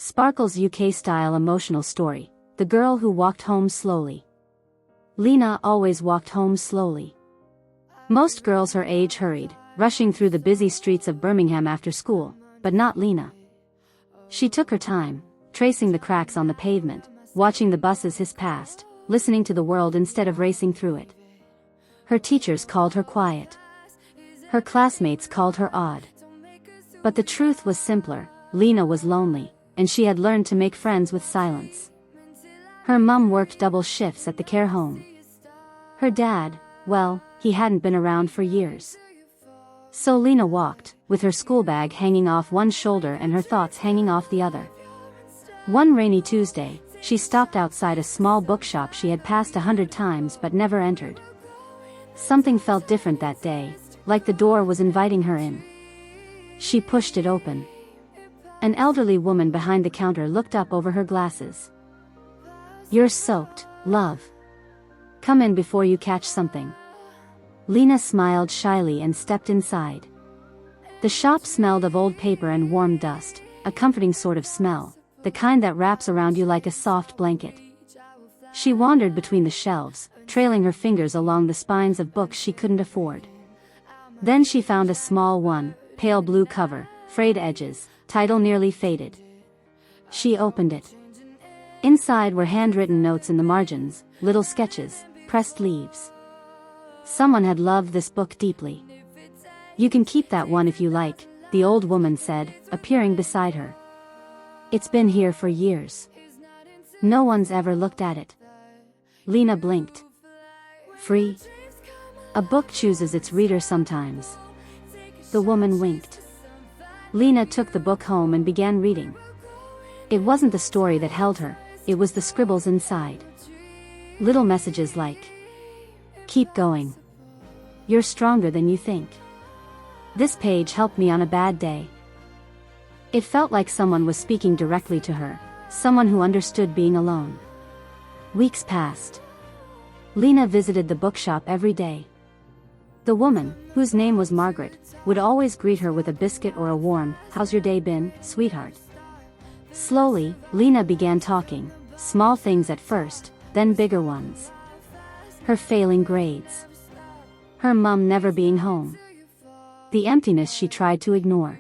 Sparkle's UK-style emotional story, The Girl Who Walked Home Slowly. Lena always walked home slowly. Most girls her age hurried, rushing through the busy streets of Birmingham after school, but not Lena. She took her time, tracing the cracks on the pavement, watching the buses hiss past, listening to the world instead of racing through it. Her teachers called her quiet. Her classmates called her odd. But the truth was simpler: Lena was lonely, and she had learned to make friends with silence. Her mum worked double shifts at the care home. Her dad, well, he hadn't been around for years. So Lena walked, with her school bag hanging off one shoulder and her thoughts hanging off the other. One rainy Tuesday, she stopped outside a small bookshop she had passed 100 times but never entered. Something felt different that day, like the door was inviting her in. She pushed it open. An elderly woman behind the counter looked up over her glasses. "You're soaked, love. Come in before you catch something." Lena smiled shyly and stepped inside. The shop smelled of old paper and warm dust, a comforting sort of smell, the kind that wraps around you like a soft blanket. She wandered between the shelves, trailing her fingers along the spines of books she couldn't afford. Then she found a small one, pale blue cover, frayed edges, title nearly faded. She opened it. Inside were handwritten notes in the margins, little sketches, pressed leaves. Someone had loved this book deeply. "You can keep that one if you like," the old woman said, appearing beside her. "It's been here for years. No one's ever looked at it." Lena blinked. "Free? A book chooses its reader sometimes." The woman winked. Lena took the book home and began reading. It wasn't the story that held her, it was the scribbles inside. Little messages like, "Keep going. You're stronger than you think. This page helped me on a bad day." It felt like someone was speaking directly to her, someone who understood being alone. Weeks passed. Lena visited the bookshop every day. The woman, whose name was Margaret, would always greet her with a biscuit or a warm, "How's your day been, sweetheart?" Slowly, Lena began talking, small things at first, then bigger ones. Her failing grades. Her mum never being home. The emptiness she tried to ignore.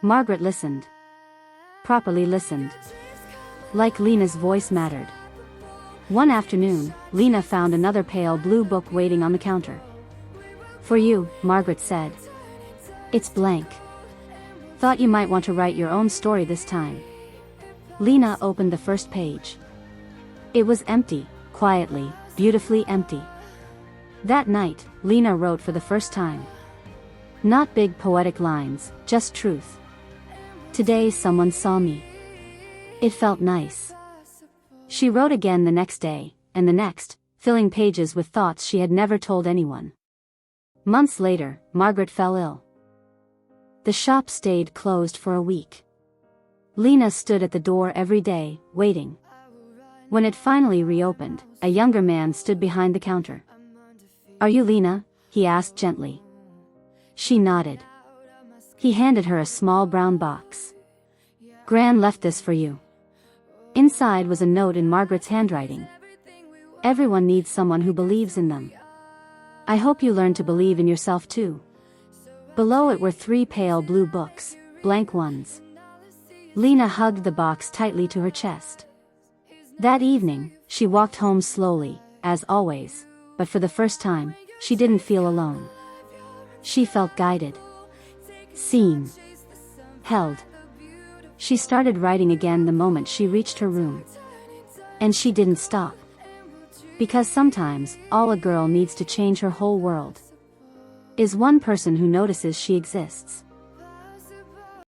Margaret listened. Properly listened. Like Lena's voice mattered. One afternoon, Lena found another pale blue book waiting on the counter. "For you," Margaret said. "It's blank. Thought you might want to write your own story this time." Lena opened the first page. It was empty, quietly, beautifully empty. That night, Lena wrote for the first time. Not big poetic lines, just truth. "Today someone saw me. It felt nice." She wrote again the next day, and the next, filling pages with thoughts she had never told anyone. Months later, Margaret fell ill. The shop stayed closed for a week. Lena stood at the door every day, waiting. When it finally reopened, a younger man stood behind the counter. "Are you Lena?" he asked gently. She nodded. He handed her a small brown box. "Gran left this for you." Inside was a note in Margaret's handwriting. "Everyone needs someone who believes in them. I hope you learn to believe in yourself too." Below it were 3 pale blue books, blank ones. Lena hugged the box tightly to her chest. That evening, she walked home slowly, as always, but for the first time, she didn't feel alone. She felt guided. Seen. Held. She started writing again the moment she reached her room. And she didn't stop. Because sometimes, all a girl needs to change her whole world is one person who notices she exists.